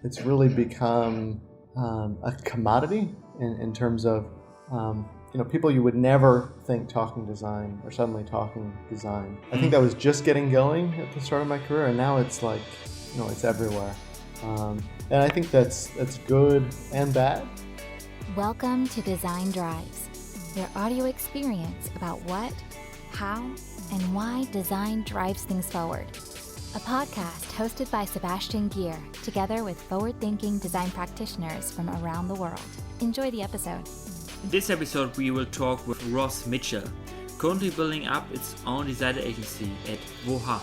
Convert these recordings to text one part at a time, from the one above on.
it's really become a commodity in terms of people you would never think talking design are suddenly talking design. I think that was just getting going at the start of my career, and now it's like it's everywhere. And I think that's good and bad. Welcome to Design Drives, your audio experience about what, how, and why design drives things forward. A podcast hosted by Sebastian Gier, together with forward-thinking design practitioners from around the world. Enjoy the episode. In this episode, we will talk with Ross Mitchell, currently building up its own design agency at Voha.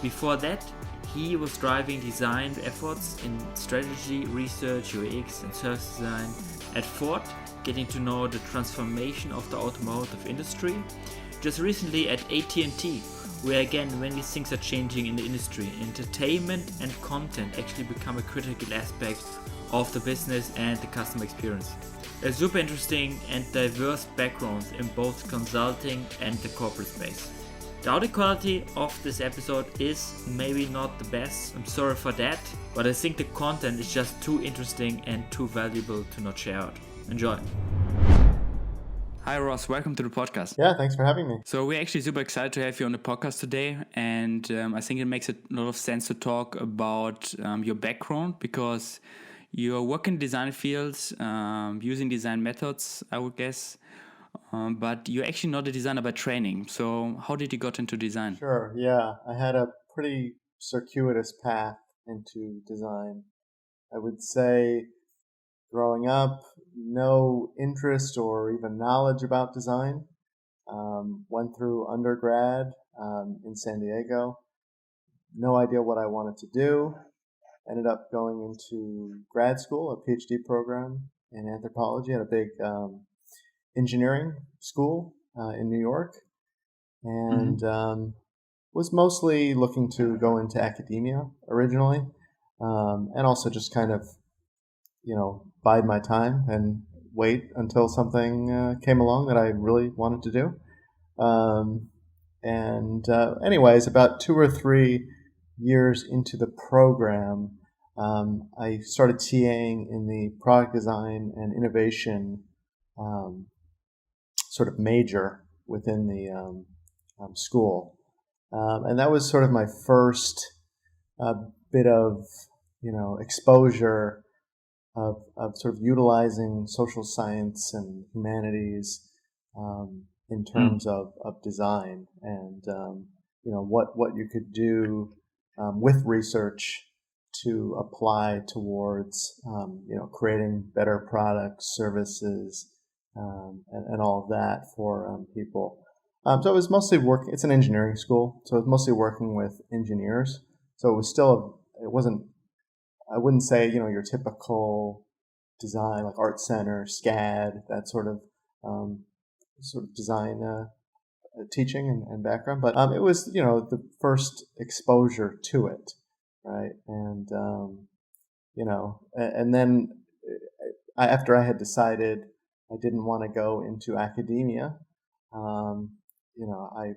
Before that, he was driving design efforts in strategy, research, UX, and service design at Ford, getting to know the transformation of the automotive industry. Just recently at AT&T, where again many things are changing in the industry. Entertainment and content actually become a critical aspect of the business and the customer experience. A super interesting and diverse backgrounds in both consulting and the corporate space. The audio quality of this episode is maybe not the best, I'm sorry for that, but I think the content is just too interesting and too valuable to not share out. Enjoy. Hi Ross, welcome to the podcast. Yeah, thanks for having me. So we're actually super excited to have you on the podcast today, and I think it makes a lot of sense to talk about your background because you work in design fields, using design methods, I would guess. But you're actually not a designer by training. So how did you got into design? Sure, yeah. I had a pretty circuitous path into design. I would say growing up, no interest or even knowledge about design. Went through undergrad in San Diego. No idea what I wanted to do. Ended up going into grad school, a PhD program in anthropology at a big engineering school in New York, and was mostly looking to go into academia originally, and also just kind of, bide my time and wait until something came along that I really wanted to do. Anyways, about 2 or 3 years into the program, I started TAing in the product design and innovation sort of major within the school. And that was sort of my first bit of, exposure of sort of utilizing social science and humanities in terms of design and, what you could do with research to apply towards, creating better products, services, and all of that for people. So it was mostly working. It's an engineering school, so it was mostly working with engineers. So it was still, it wasn't, I wouldn't say, your typical design, like art center, SCAD, that sort of design teaching and background. But it was, the first exposure to it, right? And, and then after I had decided I didn't want to go into academia, I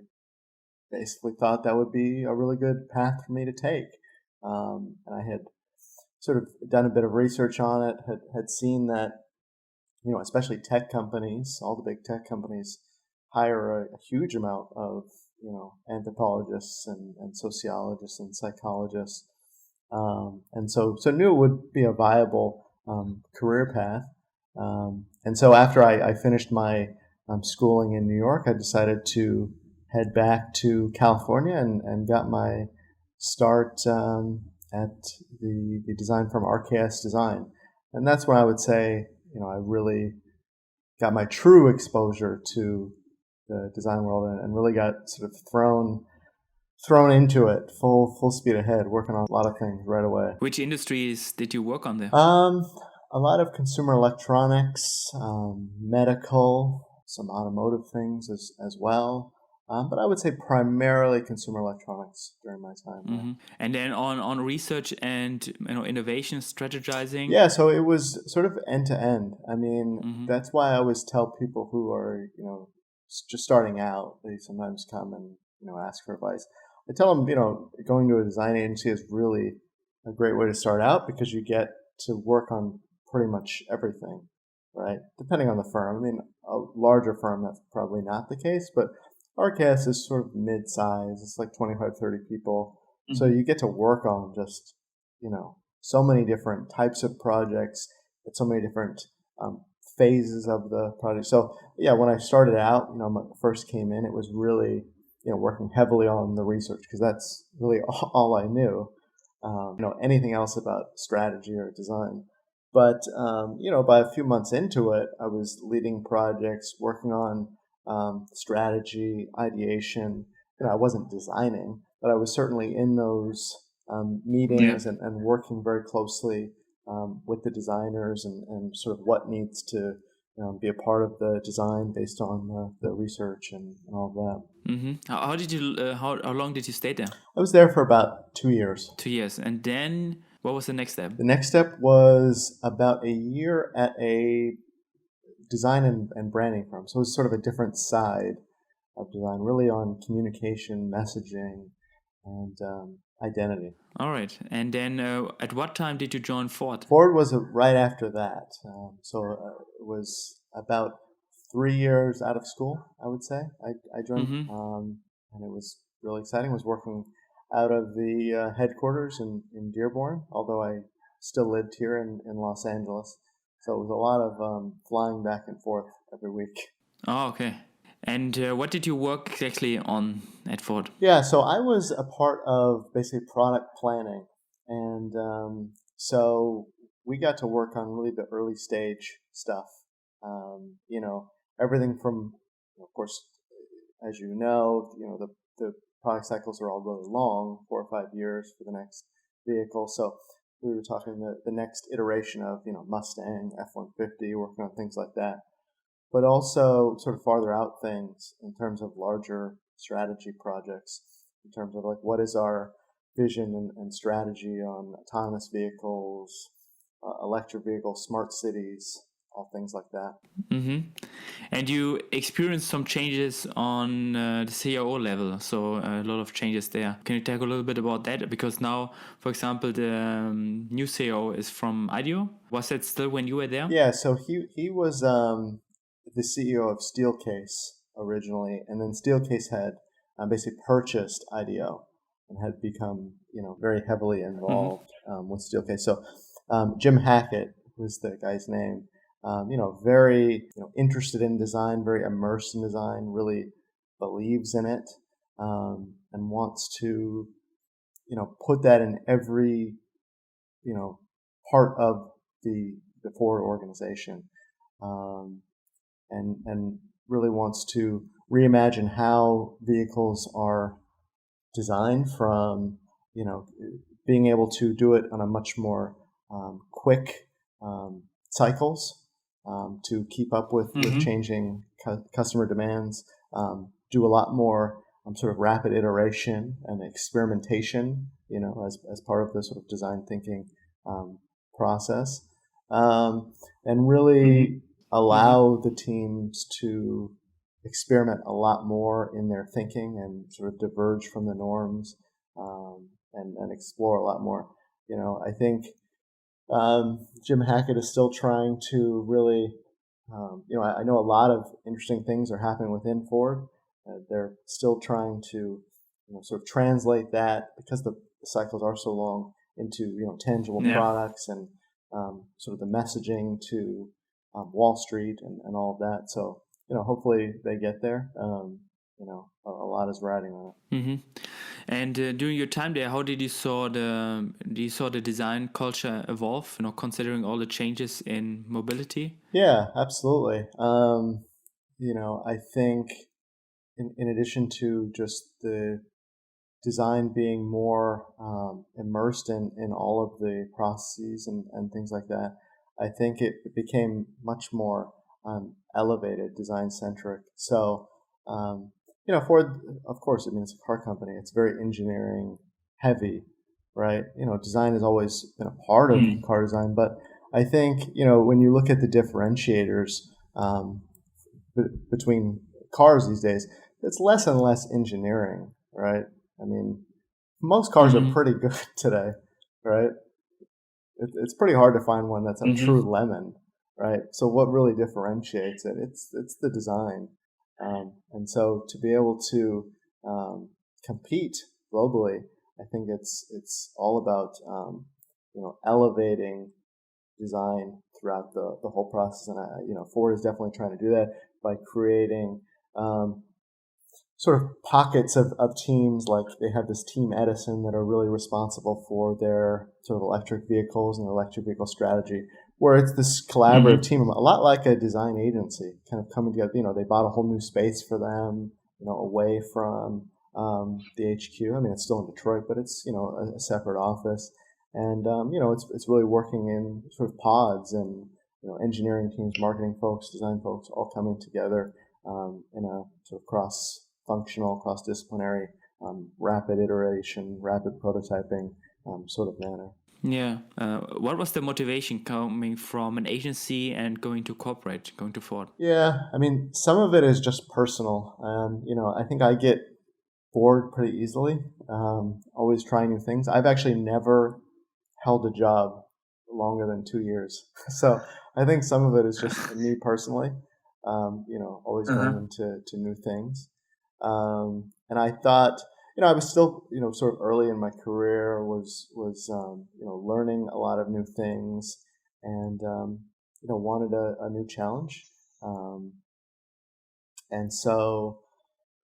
basically thought that would be a really good path for me to take. And I had sort of done a bit of research on it, had seen that, especially tech companies, all the big tech companies hire a huge amount of, anthropologists and sociologists and psychologists. And so knew it would be a viable career path. And so after I finished my schooling in New York, I decided to head back to California and got my start at the design firm RKS Design. And that's when I would say, I really got my true exposure to the design world and really got sort of thrown into it full speed ahead, working on a lot of things right away. Which industries did you work on there? A lot of consumer electronics, medical, some automotive things as well. But I would say primarily consumer electronics during my time there. And then on research and innovation strategizing? Yeah, so it was sort of end to end. I mean, that's why I always tell people who are, just starting out, they sometimes come and, ask for advice. I tell them, going to a design agency is really a great way to start out because you get to work on pretty much everything, right? Depending on the firm. I mean, a larger firm, that's probably not the case, but RKS is sort of mid-size. It's like 25, 30 people. Mm-hmm. So you get to work on just, so many different types of projects at so many different phases of the project. So yeah, when I started out, when I first came in, it was really, working heavily on the research because that's really all I knew. Anything else about strategy or design. But, by a few months into it, I was leading projects, working on strategy, ideation. I wasn't designing, but I was certainly in those meetings and working very closely with the designers and sort of what needs to be a part of the design based on the research and all of that. Mm-hmm. How did you? How long did you stay there? I was there for about 2 years. 2 years, and then what was the next step? The next step was about a year at a design and branding firm. So it was sort of a different side of design, really on communication, messaging, and identity. All right. And then at what time did you join Ford? Ford was right after that. It was about 3 years out of school, I would say. I joined, and it was really exciting. I was working out of the headquarters in Dearborn, although I still lived here in Los Angeles. So it was a lot of flying back and forth every week. Oh, okay. And what did you work exactly on at Ford? Yeah, so I was a part of basically product planning. And so we got to work on really the early stage stuff. Everything from, of course, as the product cycles are all really long, 4 or 5 years for the next vehicle. So we were talking the next iteration of, Mustang, F-150, working on things like that. But also sort of farther out things in terms of larger strategy projects, in terms of like what is our vision and strategy on autonomous vehicles, electric vehicles, smart cities, all things like that. Mm-hmm. And you experienced some changes on the CIO level, so a lot of changes there. Can you talk a little bit about that? Because now, for example, the new CIO is from IDEO. Was that still when you were there? Yeah, so he was the CEO of Steelcase originally, and then Steelcase had basically purchased IDEO and had become, very heavily involved with Steelcase. So Jim Hackett was the guy's name. Very interested in design, very immersed in design, really believes in it, and wants to, put that in every, part of the Ford organization, and really wants to reimagine how vehicles are designed from, being able to do it on a much more quick cycles. To keep up with changing customer demands, do a lot more sort of rapid iteration and experimentation, as part of the sort of design thinking process, and really allow the teams to experiment a lot more in their thinking and sort of diverge from the norms, and explore a lot more. I think Jim Hackett is still trying to really, I know a lot of interesting things are happening within Ford. They're still trying to, sort of translate that because the cycles are so long into, tangible products and sort of the messaging to Wall Street and all of that. So, hopefully they get there. A lot is riding on it. Mm-hmm. And during your time there, how did you saw the design culture evolve? Considering all the changes in mobility. Yeah, absolutely. I think in addition to just the design being more immersed in all of the processes and things like that, I think it became much more elevated, design centric. So. Ford, of course, it's a car company. It's very engineering heavy, right? Design has always been a part of car design, but I think, when you look at the differentiators between cars these days, it's less and less engineering, right? I mean, most cars are pretty good today, right? it's pretty hard to find one that's a Mm-hmm. true lemon, right? So what really differentiates it? It's the design, and so to be able to compete globally, I think it's all about elevating design throughout the whole process, and Ford is definitely trying to do that by creating um, sort of pockets of teams. Like they have this team Edison that are really responsible for their sort of electric vehicles and electric vehicle strategy, where it's this collaborative Mm-hmm. team, a lot like a design agency, kind of coming together. They bought a whole new space for them, away from the HQ. I mean, it's still in Detroit, but it's a separate office, and it's really working in sort of pods, and engineering teams, marketing folks, design folks, all coming together in a sort of cross-functional, cross-disciplinary, rapid iteration, rapid prototyping sort of manner. Yeah. What was the motivation coming from an agency and going to corporate, going to Ford? Yeah, I mean, some of it is just personal. I think I get bored pretty easily, always trying new things. I've actually never held a job longer than 2 years. So I think some of it is just me personally, always going Uh-huh. into new things. And I thought, I was still, sort of early in my career, was learning a lot of new things, and wanted a new challenge. Um, and so,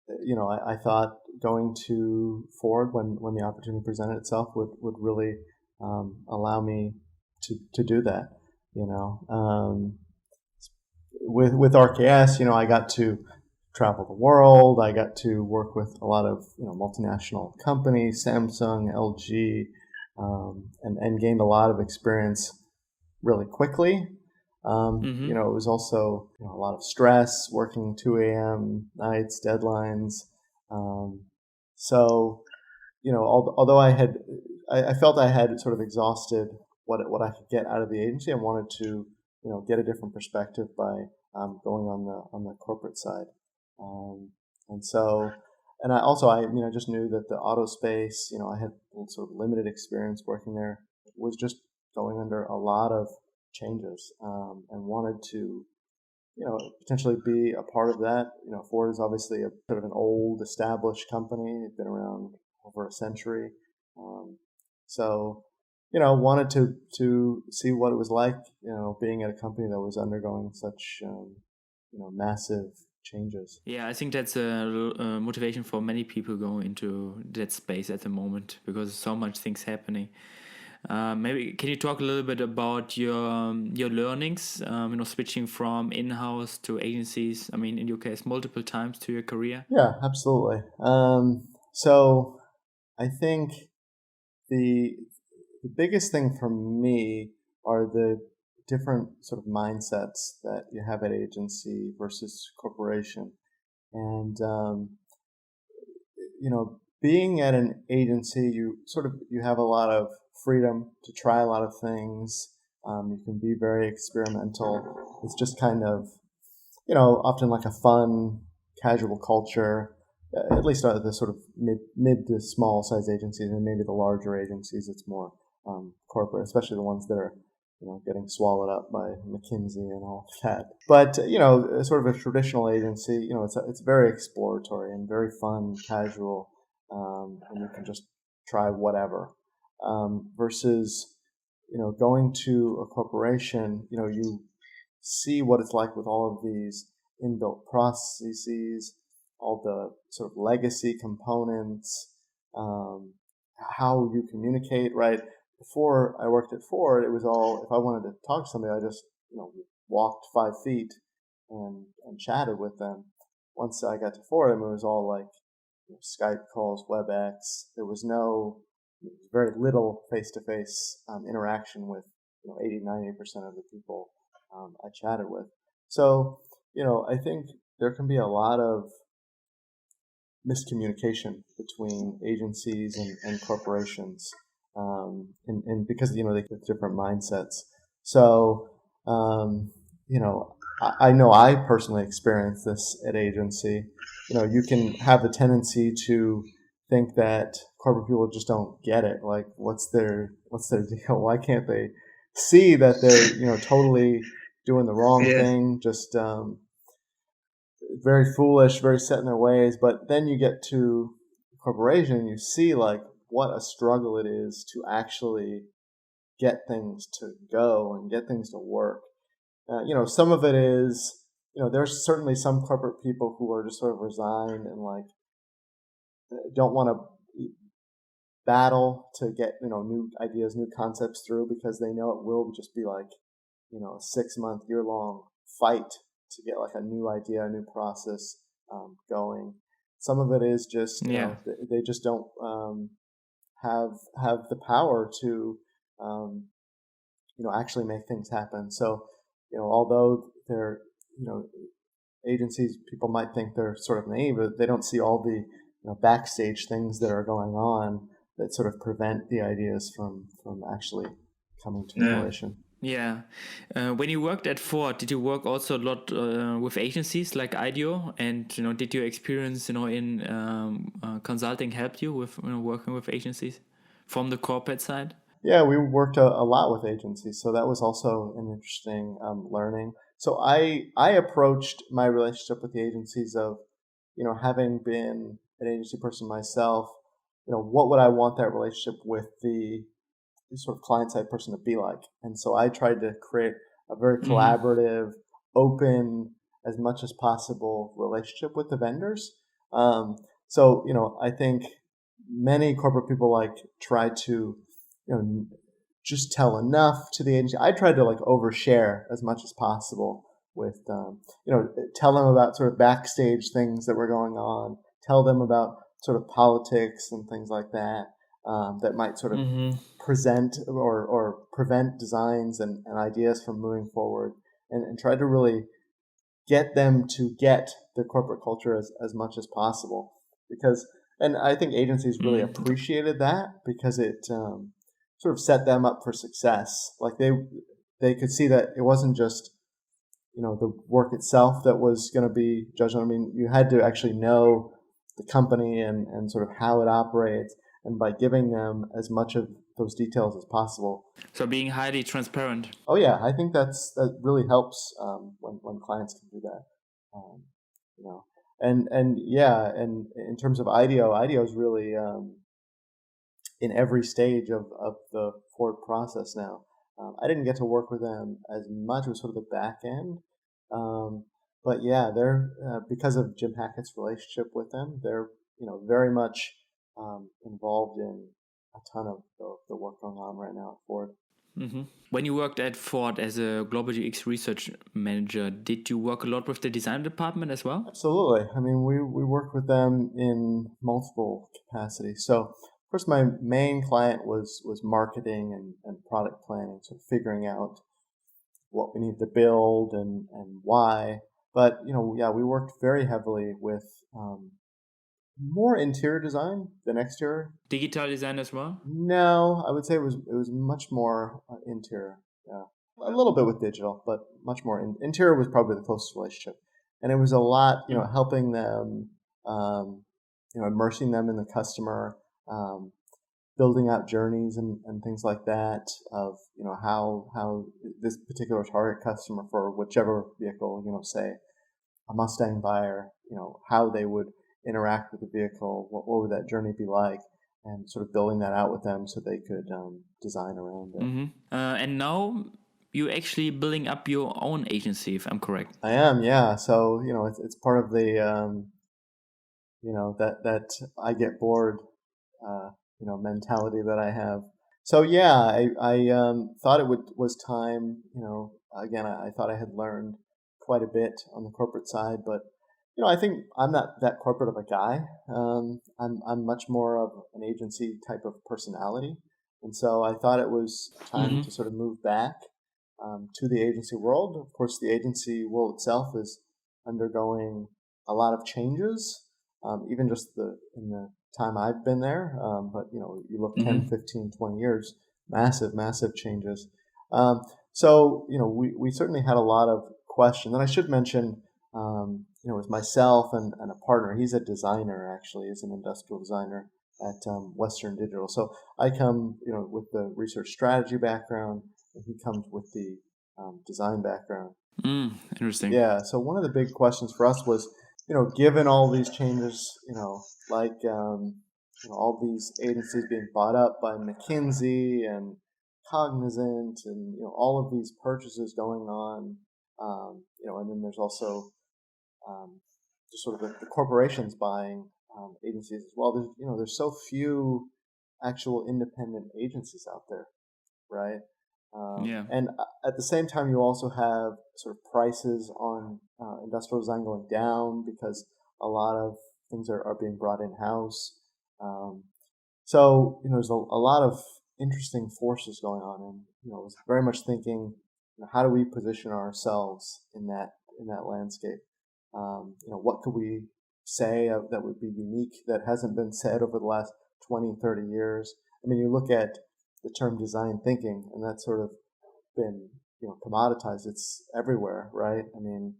I thought going to Ford when the opportunity presented itself would really allow me to do that. With RKS, I got to travel the world. I got to work with a lot of multinational companies, Samsung, LG, and gained a lot of experience really quickly. Mm-hmm. It was also a lot of stress, working 2 a.m. nights, deadlines. Um, so, although I felt I had sort of exhausted what I could get out of the agency, I wanted to, get a different perspective by going on the corporate side. Um, and so, and I also, just knew that the auto space, I had sort of limited experience working there, was just going under a lot of changes, and wanted to, potentially be a part of that. Ford is obviously a sort of an old, established company. It's been around over a century. Um, so, wanted to see what it was like, being at a company that was undergoing such, massive changes. Yeah, I think that's a motivation for many people going into that space at the moment because so much things happening. Maybe can you talk a little bit about your learnings? Switching from in-house to agencies. I mean, in your case, multiple times to your career. Yeah, absolutely. So I think the the biggest thing for me are the different sort of mindsets that you have at agency versus corporation. And being at an agency, you have a lot of freedom to try a lot of things. You can be very experimental. It's just kind of often like a fun, casual culture. At least the sort of mid to small size agencies, and maybe the larger agencies, it's more corporate, especially the ones that are getting swallowed up by McKinsey and all of that. But sort of a traditional agency, it's very exploratory and very fun, casual, and you can just try whatever. Versus going to a corporation, you see what it's like with all of these inbuilt processes, all the sort of legacy components, um, how you communicate, right? Before I worked at Ford, it was all, if I wanted to talk to somebody, I just, walked 5 feet and chatted with them. Once I got to Ford, I mean, it was all like Skype calls, WebEx. There was very little face-to-face interaction with 80, 90% of the people I chatted with. So, I think there can be a lot of miscommunication between agencies and corporations, and because they have different mindsets. So, I know I personally experienced this at agency. You can have the tendency to think that corporate people just don't get it. Like, what's their deal? Why can't they see that they're totally doing the wrong Yes. thing? Just very foolish, very set in their ways. But then you get to corporation and you see like what a struggle it is to actually get things to go and get things to work. Some of it is, there's certainly some corporate people who are just sort of resigned and like don't want to battle to get new ideas, new concepts through, because they know it will just be like a 6-month, year-long fight to get like a new idea, a new process going. Some of it is just they just don't have the power to actually make things happen. So although they're agencies, people might think they're sort of naive, but they don't see all the backstage things that are going on that sort of prevent the ideas from actually coming to fruition. Yeah. When you worked at Ford, did you work also a lot with agencies like IDEO? And did your experience in consulting help you with working with agencies from the corporate side? Yeah, we worked a lot with agencies, so that was also an interesting learning. So I approached my relationship with the agencies of, having been an agency person myself, what would I want that relationship with the sort of client-side person to be like? And so I tried to create a very collaborative, open, as much as possible relationship with the vendors. So I think many corporate people like try to just tell enough to the agency. I tried to like overshare as much as possible with tell them about sort of backstage things that were going on, tell them about sort of politics and things like that that might sort of present or prevent designs and ideas from moving forward, and try to really get them to get the corporate culture as much as possible, and I think agencies really appreciated that, because it sort of set them up for success. Like they could see that it wasn't just the work itself that was going to be judged on. I mean, you had to actually know the company and sort of how it operates, and by giving them as much of those details as possible. So being highly transparent. Oh yeah, I think that really helps when clients can do that. And in terms of IDEO is really in every stage of the Ford process now. I didn't get to work with them as much. It was sort of the back end. But yeah, they're because of Jim Hackett's relationship with them, they're very much involved in a ton of the work going on right now at Ford. When you worked at Ford as a Global UX Research Manager, did you work a lot with the design department as well? Absolutely. I mean, we worked with them in multiple capacities. So, of course, my main client was marketing and product planning, so figuring out what we need to build and why. But we worked very heavily with more interior design than exterior. Digital design as well? No, I would say it was much more interior. Yeah, a little bit with digital, but much more interior was probably the closest relationship, and it was a lot, helping them, immersing them in the customer, building out journeys and things like that of how this particular target customer for whichever vehicle, say a Mustang buyer, how they would interact with the vehicle, what would that journey be like, and sort of building that out with them so they could design around it. And now you're actually building up your own agency, if I'm correct. I am, yeah. So it's part of the that I get bored mentality that I have. So yeah, I thought it was time. Again, I thought I had learned quite a bit on the corporate side, but I think I'm not that corporate of a guy. I'm much more of an agency type of personality, and so I thought it was time to sort of move back to the agency world. Of course, the agency world itself is undergoing a lot of changes, even just in the time I've been there. But you look 10, 15, 20 years, massive changes. So we certainly had a lot of questions, and I should mention. With myself and a partner, he's a designer, actually. He's an industrial designer. at Western Digital. So I come, with the research strategy background, and he comes with the design background. Interesting. Yeah. So one of the big questions for us was, given all these changes, like all these agencies being bought up by McKinsey and Cognizant, and all of these purchases going on, and then there's also just sort of the corporations buying agencies as well. There's so few actual independent agencies out there, right? And at the same time, you also have sort of prices on industrial design going down because a lot of things are being brought in-house. So there's a lot of interesting forces going on, and I was very much thinking, how do we position ourselves in that landscape? What could we say that would be unique that hasn't been said over the last 20, 30 years? I mean, you look at the term design thinking, and that's sort of been commoditized. It's everywhere, right? I mean,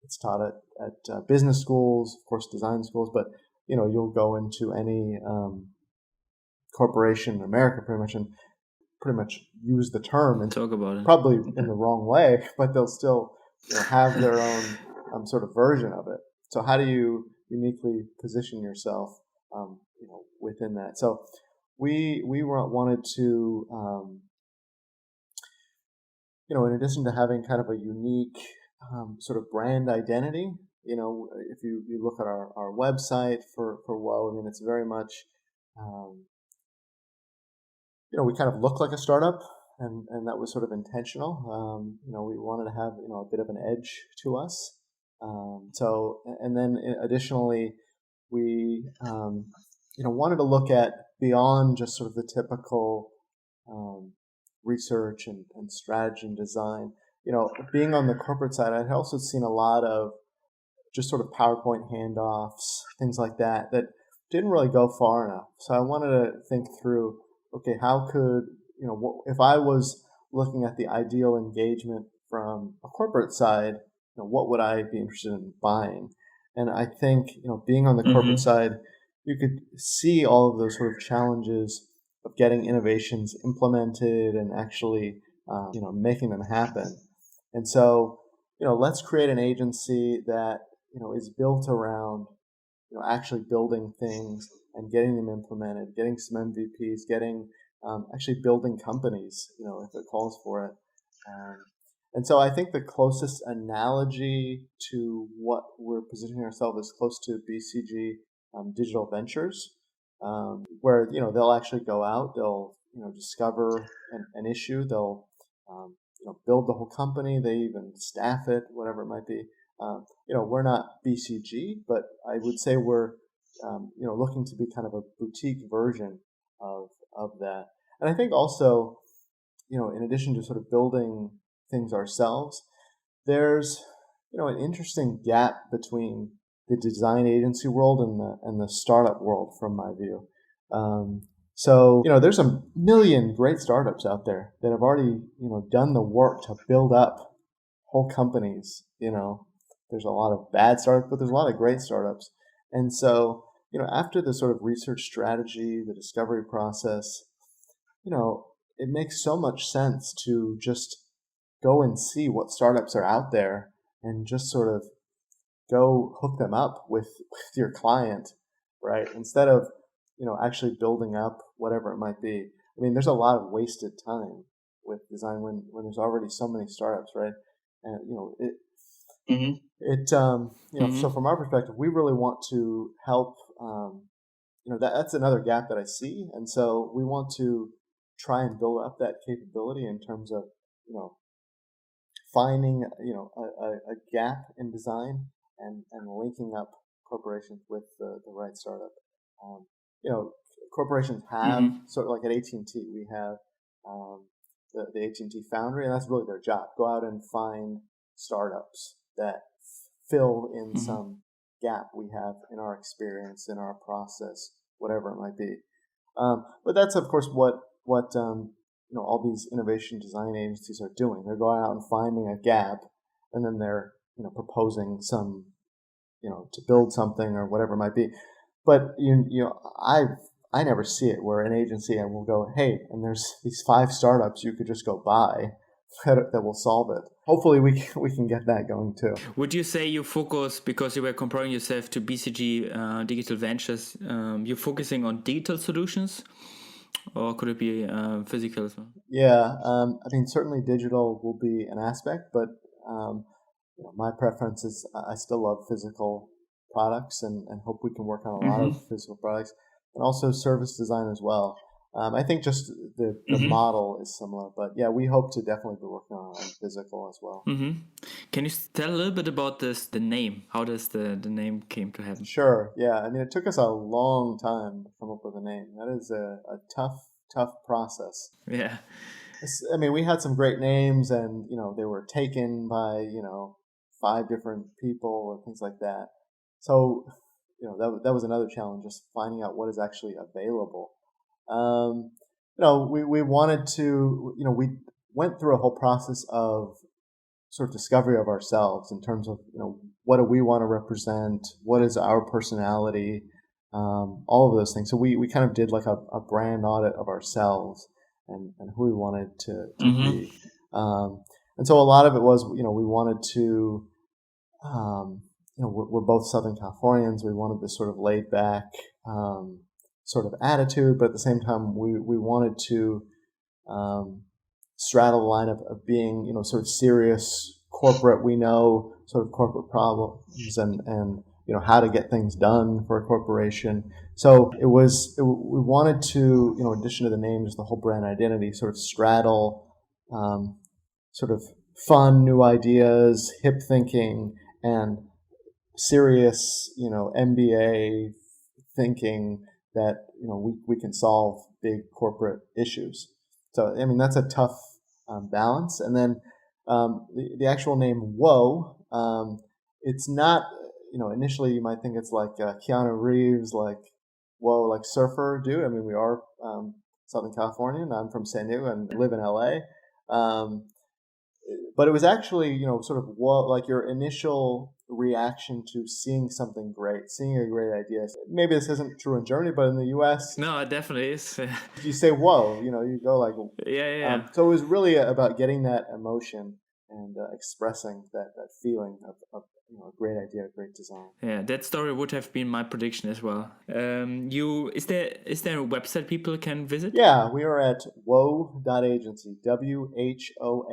it's taught at business schools, of course, design schools, but you'll go into any corporation in America pretty much use the term and talk about it, probably in the wrong way, but they'll still have their own sort of version of it. So how do you uniquely position yourself within that? So we wanted to in addition to having kind of a unique sort of brand identity, if you look at our website for WOA, I mean, it's very much we kind of look like a startup, and that was sort of intentional. We wanted to have a bit of an edge to us. So, and then additionally, we wanted to look at beyond just sort of the typical research and strategy and design. Being on the corporate side, I'd also seen a lot of just sort of PowerPoint handoffs, things like that didn't really go far enough. So I wanted to think through, okay, how could, if I was looking at the ideal engagement from a corporate side, what would I be interested in buying? And I think, being on the corporate side, you could see all of those sort of challenges of getting innovations implemented and actually, making them happen. And so, let's create an agency that, is built around, actually building things and getting them implemented, getting some MVPs, getting actually building companies, if it calls for it. And so I think the closest analogy to what we're positioning ourselves is close to BCG Digital Ventures, where they'll actually go out, they'll discover an issue, they'll build the whole company, they even staff it, whatever it might be. We're not BCG, but I would say we're looking to be kind of a boutique version of that. And I think also, in addition to sort of building things ourselves, there's an interesting gap between the design agency world and the startup world, from my view. So there's a million great startups out there that have already done the work to build up whole companies. There's a lot of bad startups, but there's a lot of great startups. And so after the sort of research strategy, the discovery process, it makes so much sense to just go and see what startups are out there and just sort of go hook them up with your client, right? Instead of, actually building up whatever it might be. I mean, there's a lot of wasted time with design when there's already so many startups, right? And, so from our perspective, we really want to help, that's another gap that I see. And so we want to try and build up that capability in terms of, finding, a gap in design and linking up corporations with the right startup. Corporations have sort of like at AT&T, we have the AT&T Foundry, and that's really their job. Go out and find startups that fill in some gap we have in our experience, in our process, whatever it might be. But that's, of course, what all these innovation design agencies are doing. They're going out and finding a gap, and then they're proposing some to build something or whatever it might be. But I've I never see it. We're an agency and we'll go, hey, and there's these 5 startups you could just go buy that will solve it. Hopefully we can get that going too. Would you say you focus, because you were comparing yourself to BCG Digital Ventures, you're focusing on digital solutions, or could it be physical as well? Yeah, I mean, certainly digital will be an aspect, but my preference is I still love physical products and hope we can work on a lot of physical products, and also service design as well. I think just the model is similar, but yeah, we hope to definitely be working on physical as well. Can you tell a little bit about the name? How does the name came to happen? Sure, yeah. I mean, it took us a long time to come up with a name. That is a tough process. Yeah. I mean, we had some great names, and they were taken by 5 different people and things like that. So that was another challenge, just finding out what is actually available. We wanted to, we went through a whole process of sort of discovery of ourselves in terms of, what do we want to represent? What is our personality? All of those things. So we kind of did like a brand audit of ourselves and who we wanted to be. And so a lot of it was, we wanted to, we're both Southern Californians. We wanted this sort of laid back, sort of attitude, but at the same time, we wanted to straddle the line of being, sort of serious corporate. We know sort of corporate problems and how to get things done for a corporation. So we wanted to, in addition to the name, just the whole brand identity, sort of straddle sort of fun, new ideas, hip thinking, and serious, MBA thinking that we can solve big corporate issues. So I mean that's a tough balance. And then the actual name Whoa, it's not, initially you might think it's like Keanu Reeves, like whoa, like surfer dude. I mean, we are Southern California, and I'm from San Diego and live in LA. But it was actually, sort of whoa, like your initial reaction to seeing something great, seeing a great idea. Maybe this isn't true in Germany, but in the US, no, it definitely is. You say whoa, you go like yeah. So it was really about getting that emotion and expressing that feeling of a great idea, a great design. Yeah, that story would have been my prediction as well. Is there a website people can visit? Yeah, we are at whoa.agency, WHOA.AGENCY.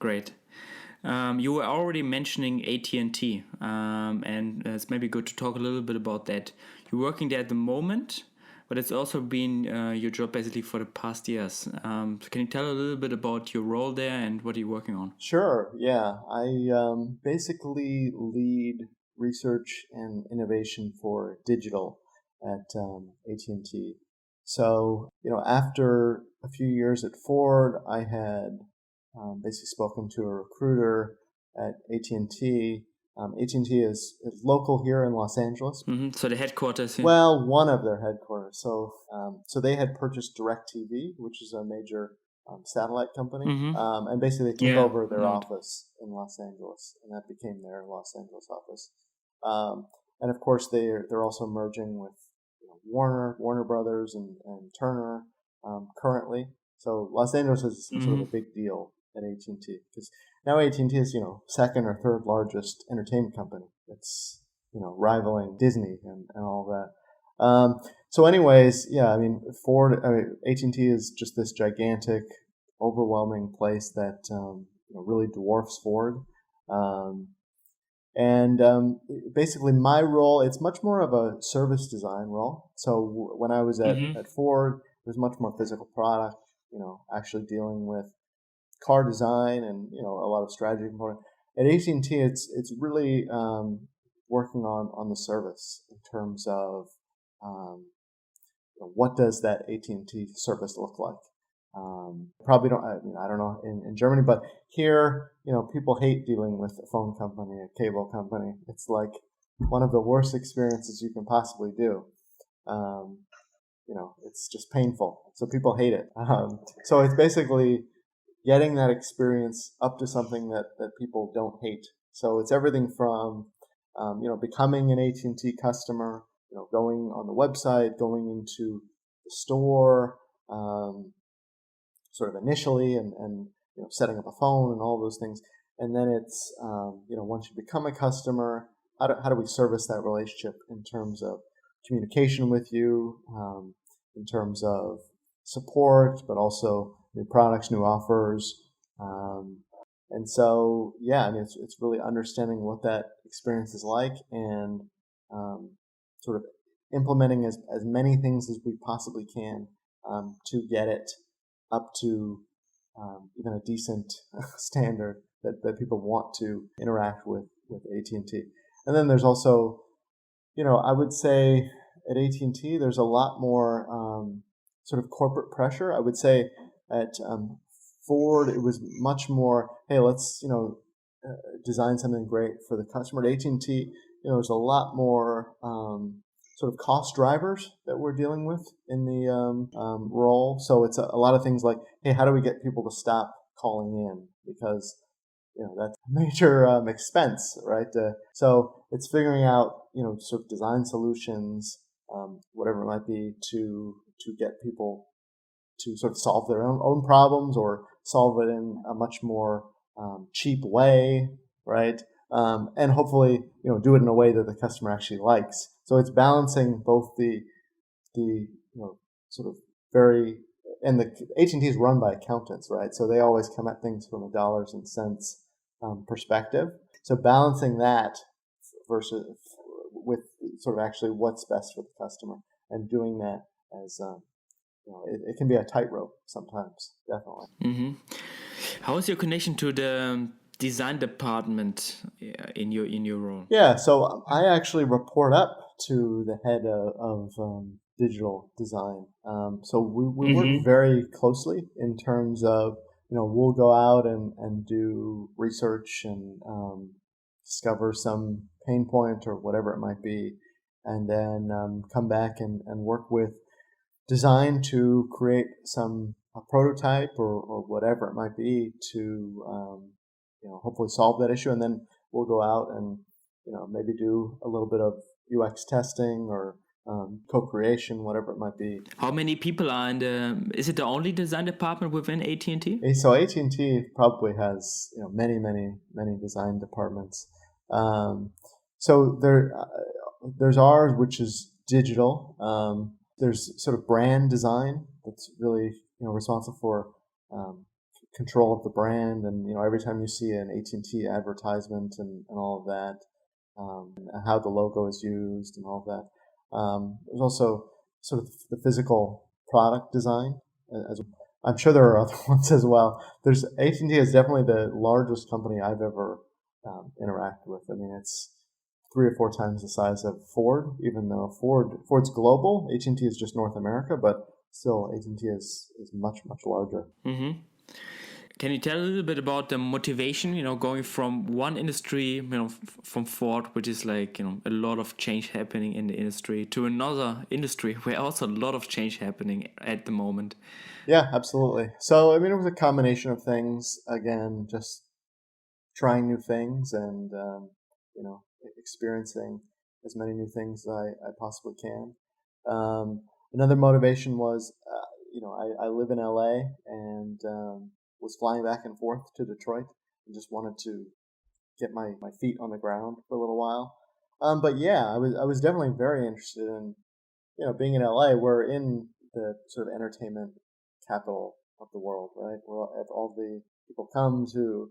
Great. You were already mentioning AT&T, and it's maybe good to talk a little bit about that. You're working there at the moment, but it's also been your job basically for the past years. So can you tell a little bit about your role there and what you're working on? Sure, yeah. I basically lead research and innovation for digital at AT&T. So, after a few years at Ford, I had basically spoken to a recruiter at AT&T. AT&T is local here in Los Angeles. So the headquarters here? Well, one of their headquarters. So they had purchased DirecTV, which is a major satellite company, and basically they took over their office in Los Angeles, and that became their Los Angeles office. And of course, they're also merging with Warner Brothers and Turner currently. So Los Angeles is sort of a big deal at AT&T because now AT&T is second or third largest entertainment company. It's rivaling Disney and all that. So anyways, yeah, I mean AT&T is just this gigantic, overwhelming place that really dwarfs Ford. And basically my role, it's much more of a service design role. So when I was at Ford, it was much more physical product, actually dealing with car design and, a lot of strategy component. At AT&T, it's really working on the service in terms of what does that AT&T service look like. Probably don't. I don't know in Germany, but here, people hate dealing with a phone company, a cable company. It's like one of the worst experiences you can possibly do. It's just painful, so people hate it. So it's basically getting that experience up to something that people don't hate. So it's everything from becoming an AT&T customer, going on the website, going into the store, sort of initially, and setting up a phone and all those things. And then it's, once you become a customer, how do we service that relationship in terms of communication with you, in terms of support, but also new products, new offers. And so, it's really understanding what that experience is like and sort of implementing as many things as we possibly can to get it up to even a decent standard that people want to interact with AT&T. And then there's also, I would say at AT&T, there's a lot more sort of corporate pressure. I would say at Ford, it was much more, hey, let's, design something great for the customer. At AT&T, there's a lot more sort of cost drivers that we're dealing with in the role. So it's a lot of things like, hey, how do we get people to stop calling in? Because, that's a major expense, right? So it's figuring out, sort of design solutions, whatever it might be, to get people to sort of solve their own problems or solve it in a much more cheap way, right? And hopefully, do it in a way that the customer actually likes. So it's balancing both the sort of very, and the AT&T is run by accountants, right? So they always come at things from a dollars and cents perspective. So balancing that versus with sort of actually what's best for the customer and doing that as it can be a tightrope sometimes, definitely. Mm-hmm. How is your connection to the design department in your role? Yeah, so I actually report up to the head of digital design. So we work very closely in terms of, we'll go out and do research and discover some pain point or whatever it might be, and then come back and work with design to create a prototype or whatever it might be to hopefully solve that issue. And then we'll go out and maybe do a little bit of UX testing or co-creation, whatever it might be. How many people are is it the only design department within AT&T? So AT&T probably has many design departments. So there's ours, which is digital. There's sort of brand design that's really responsible for control of the brand, and every time you see an AT&T advertisement and all of that, and how the logo is used and all of that. There's also sort of the physical product design. As I'm sure there are other ones as well. AT&T is definitely the largest company I've ever interacted with. I mean, it's 3 or 4 times the size of Ford, even though Ford's global. AT&T is just North America, but still AT&T is much larger. Mm-hmm. Can you tell a little bit about the motivation, going from one industry, from Ford, which is like, a lot of change happening in the industry, to another industry where also a lot of change happening at the moment? Yeah, absolutely. So, I mean, it was a combination of things. Again, just trying new things and, experiencing as many new things as I possibly can. Another motivation was, I live in LA and was flying back and forth to Detroit and just wanted to get my feet on the ground for a little while. But yeah, I was definitely very interested in, being in LA. We're in the sort of entertainment capital of the world, right? Where all the people come to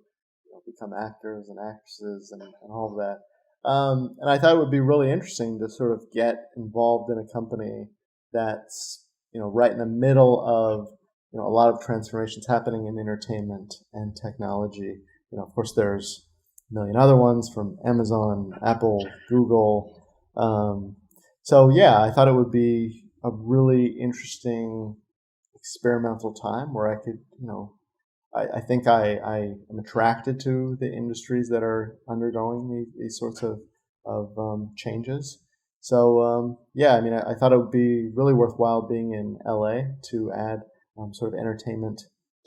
become actors and actresses and all of that. And I thought it would be really interesting to sort of get involved in a company that's, right in the middle of, a lot of transformations happening in entertainment and technology. Of course, there's a million other ones from Amazon, Apple, Google. So yeah, I thought it would be a really interesting experimental time where I could, I think I am attracted to the industries that are undergoing these sorts of changes. So yeah, I mean, I thought it would be really worthwhile being in LA to add sort of entertainment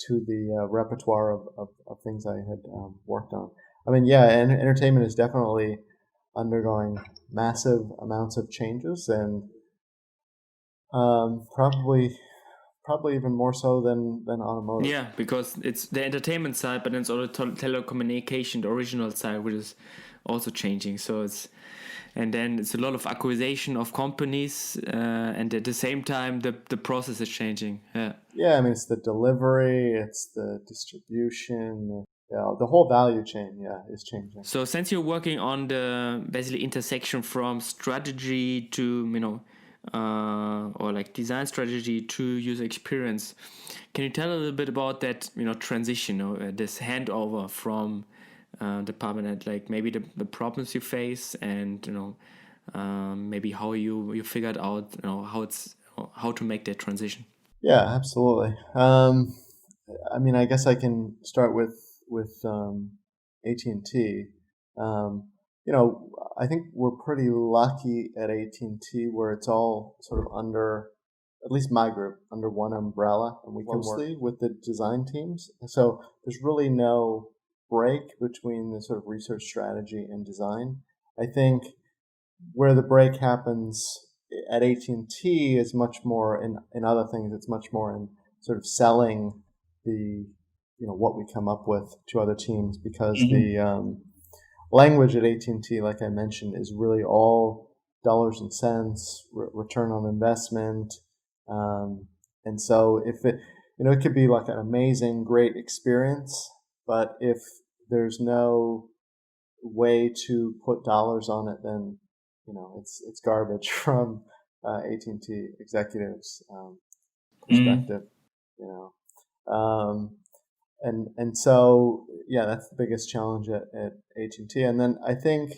to the repertoire of things I had worked on. I mean, yeah, and entertainment is definitely undergoing massive amounts of changes, and probably even more so than automotive. Yeah, because it's the entertainment side, but then it's also telecommunication, the original side, which is also changing. So and then it's a lot of acquisition of companies, and at the same time, the process is changing. Yeah. Yeah, I mean, it's the delivery, it's the distribution, the whole value chain, is changing. So since you're working on the basically intersection from strategy to or like design strategy to user experience, can you tell a little bit about that transition, this handover from department head, like maybe the problems you face, and maybe how you figured out how to make that transition? Yeah, absolutely. I mean, I guess I can start with AT&T. I think we're pretty lucky at AT&T where it's all sort of under, at least my group, under one umbrella, and we can work with the design teams. So there's really no break between the sort of research strategy and design. I think where the break happens at AT&T is much more in other things. It's much more in sort of selling the what we come up with to other teams, because the language at AT&T, like I mentioned, is really all dollars and cents, return on investment, and so if it could be like an amazing, great experience, but if there's no way to put dollars on it, then it's garbage from AT&T executives' perspective. And so that's the biggest challenge at AT&T. And then I think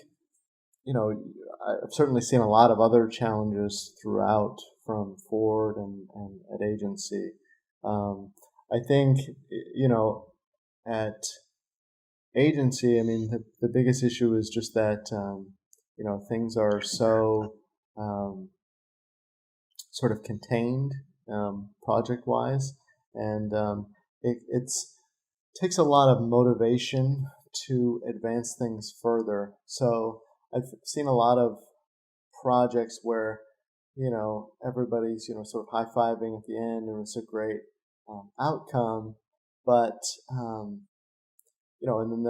I've certainly seen a lot of other challenges throughout, from Ford and at agency. I think at agency, I mean, the biggest issue is just that things are so sort of contained project wise, and it takes a lot of motivation to advance things further. So I've seen a lot of projects where everybody's sort of high-fiving at the end, and it's a great outcome, but and then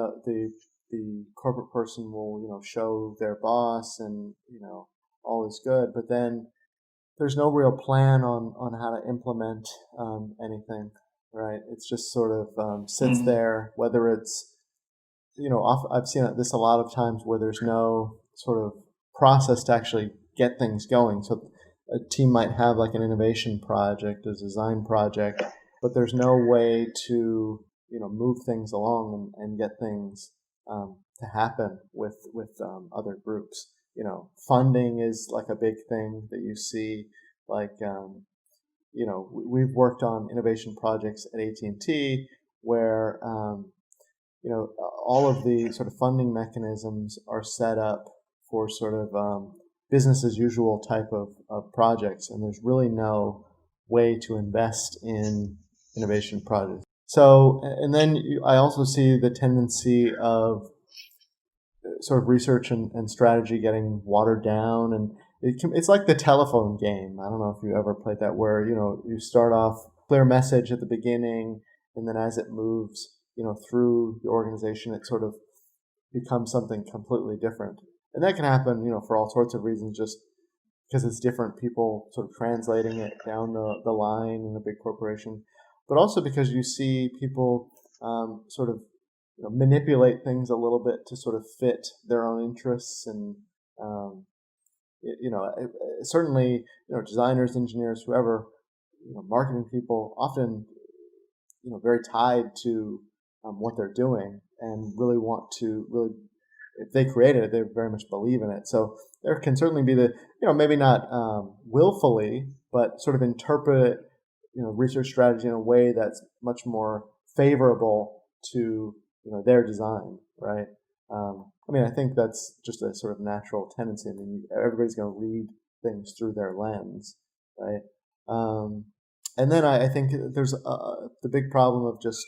the corporate person will show their boss, and all is good, but then there's no real plan on how to implement anything, right? It's just sort of sits there, whether it's I've seen this a lot of times where there's no sort of process to actually get things going. So a team might have like an innovation project, a design project, but there's no way to move things along and get things to happen with other groups. Funding is like a big thing that you see. Like we've worked on innovation projects at AT&T where all of the sort of funding mechanisms are set up for sort of business as usual type of projects, and there's really no way to invest in innovation projects. So, and then I also see the tendency of sort of research and strategy getting watered down, and it's like the telephone game. I don't know if you ever played that, where you start off clear message at the beginning, and then as it moves through the organization, it sort of becomes something completely different. And that can happen for all sorts of reasons, just because it's different people sort of translating it down the line in a big corporation, but also because you see people sort of manipulate things a little bit to sort of fit their own interests, and certainly designers, engineers, whoever, marketing people, often very tied to what they're doing, and really want to if they created it, they very much believe in it. So there can certainly be the maybe not willfully, but sort of interpret research strategy in a way that's much more favorable to their design, right? I mean, I think that's just a sort of natural tendency. I mean, everybody's going to read things through their lens, right? And then I think there's the big problem of just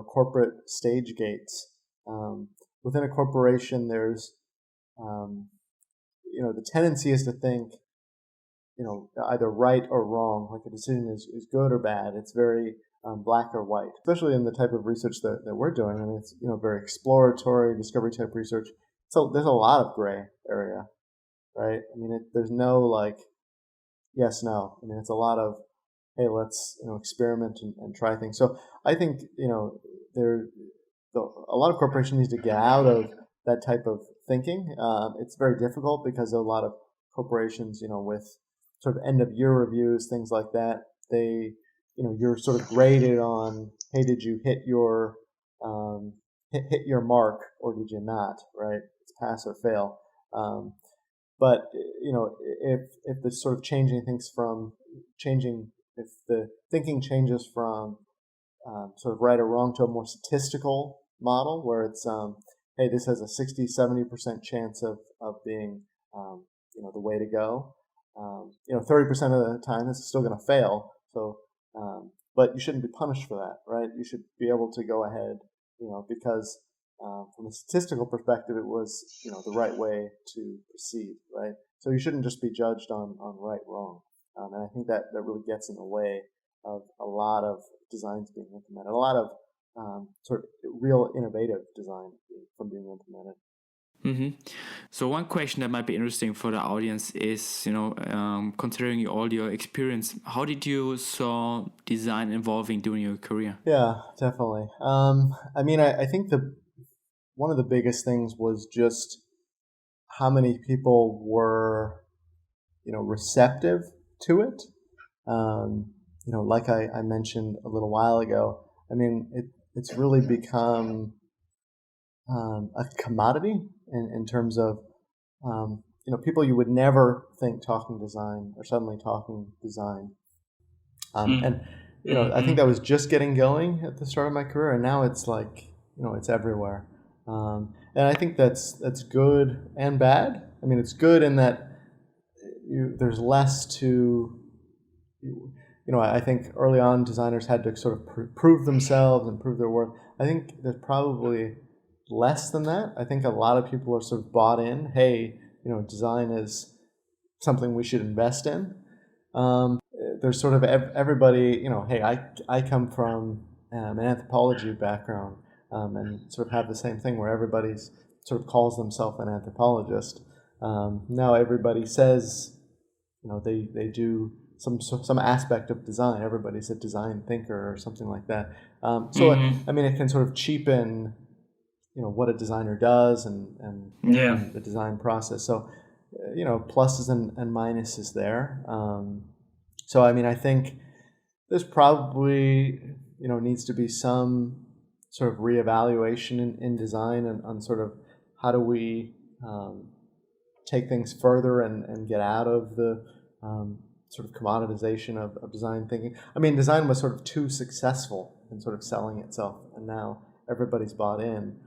corporate stage gates. Within a corporation, there's um, the tendency is to think, either right or wrong, like a decision is good or bad. It's very black or white, especially in the type of research that we're doing. I mean, it's, very exploratory, discovery type research. So there's a lot of gray area, right? I mean, there's no like yes, no. I mean, it's a lot of, hey, let's, experiment and try things. So I think, a lot of corporations need to get out of that type of thinking. It's very difficult because a lot of corporations, with sort of end of year reviews, things like that, they, you're sort of graded on, hey, did you hit your hit your mark or did you not? Right? It's pass or fail. But if the sort of if the thinking changes from sort of right or wrong to a more statistical model where it's hey, this has a 60-70% chance of being the way to go. 30% of the time it's still going to fail. So, but you shouldn't be punished for that, right? You should be able to go ahead, because from a statistical perspective, it was the right way to proceed, right? So you shouldn't just be judged on right wrong, and I think that really gets in the way of a lot of designs being implemented, a lot of sort of real innovative design from being implemented. Mm-hmm. So one question that might be interesting for the audience is, considering all your experience, how did you saw design evolving during your career? Yeah, definitely. I mean, I think one of the biggest things was just how many people were, receptive to it. Like I mentioned a little while ago, I mean, it's really become a commodity in terms of, people you would never think talking design are suddenly talking design. And, I think that was just getting going at the start of my career, and now it's like, it's everywhere. And I think that's good and bad. I mean, it's good in that there's less to, I think early on designers had to sort of prove themselves and prove their worth. I think there's probably less than that. I think a lot of people are sort of bought in, hey, design is something we should invest in. There's sort of everybody, hey, I come from an anthropology background and sort of have the same thing where everybody's sort of calls themselves an anthropologist. Now everybody says, they do some aspect of design. Everybody's a design thinker or something like that. So I mean, it can sort of cheapen, what a designer does and the design process. So, pluses and minuses there. So I mean, I think there's probably needs to be some sort of reevaluation in design and on sort of how do we take things further and get out of the sort of commoditization of design thinking. I mean, design was sort of too successful in sort of selling itself, and now everybody's bought in.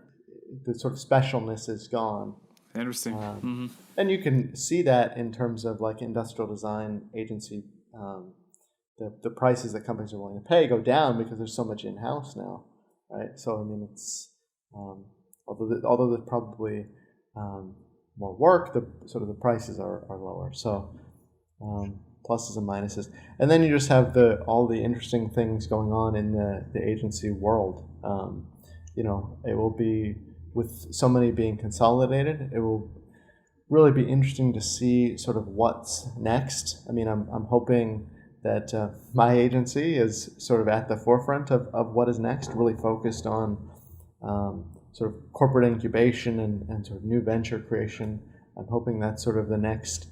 The sort of specialness is gone. Interesting. And you can see that in terms of like industrial design agency, the prices that companies are willing to pay go down because there's so much in-house now, right? So I mean, it's although there's probably more work, the prices are lower. So pluses and minuses, and then you just have all the interesting things going on in the agency world. It will be, with so many being consolidated, it will really be interesting to see sort of what's next. I mean, I'm hoping that my agency is sort of at the forefront of what is next, really focused on sort of corporate incubation and sort of new venture creation. I'm hoping that's sort of the next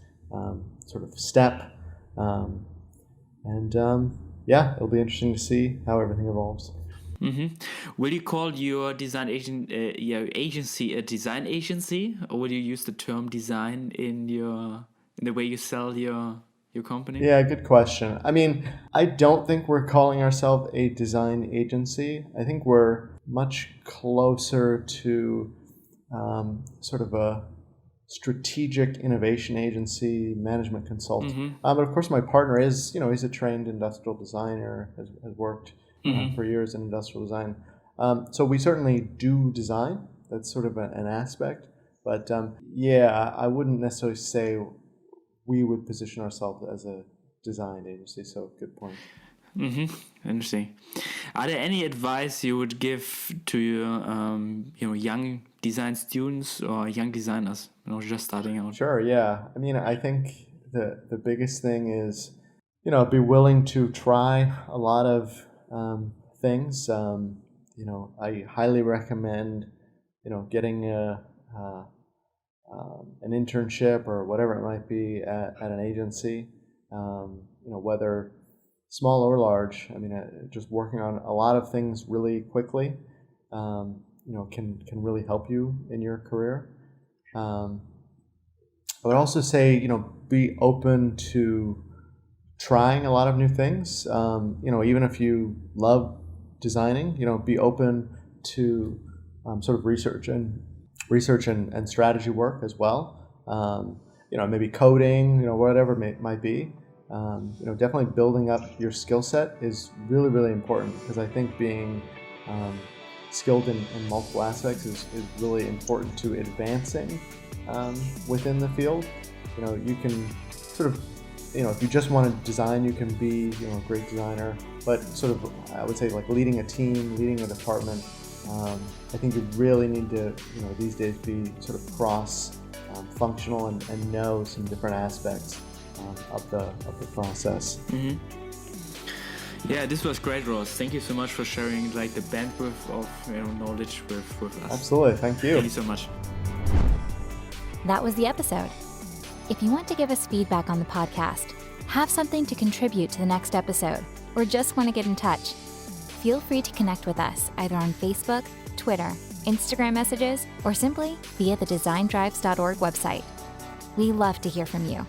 sort of step. It'll be interesting to see how everything evolves. Mm-hmm. Will you call your design agency a design agency, or will you use the term design in the way you sell your company? Yeah, good question. I mean, I don't think we're calling ourselves a design agency. I think we're much closer to sort of a strategic innovation agency, management consultant. But of course, my partner is, he's a trained industrial designer, has worked for years in industrial design. So we certainly do design. That's sort of an aspect. But yeah, I wouldn't necessarily say we would position ourselves as a design agency. So good point. Interesting. Are there any advice you would give to your young design students or young designers, just starting out? Sure. Yeah. I mean, I think the biggest thing is, be willing to try a lot of things. I highly recommend, getting an internship or whatever it might be at an agency, whether small or large. I mean, just working on a lot of things really quickly, can really help you in your career. I would also say, be open to trying a lot of new things. Even if you love designing, be open to sort of research and strategy work as well. Maybe coding, whatever it might be. Definitely building up your skill set is really, really important, because I think being skilled in multiple aspects is really important to advancing within the field. You can sort of, if you just want to design, you can be, a great designer, but sort of, I would say, like leading a team, leading a department, I think you really need to, these days be sort of cross functional and know some different aspects of the process. Mm-hmm. Yeah, this was great, Ross. Thank you so much for sharing the bandwidth of knowledge with us. Absolutely, thank you. Thank you so much. That was the episode. If you want to give us feedback on the podcast, have something to contribute to the next episode, or just want to get in touch, feel free to connect with us either on Facebook, Twitter, Instagram messages, or simply via the designdrives.org website. We love to hear from you.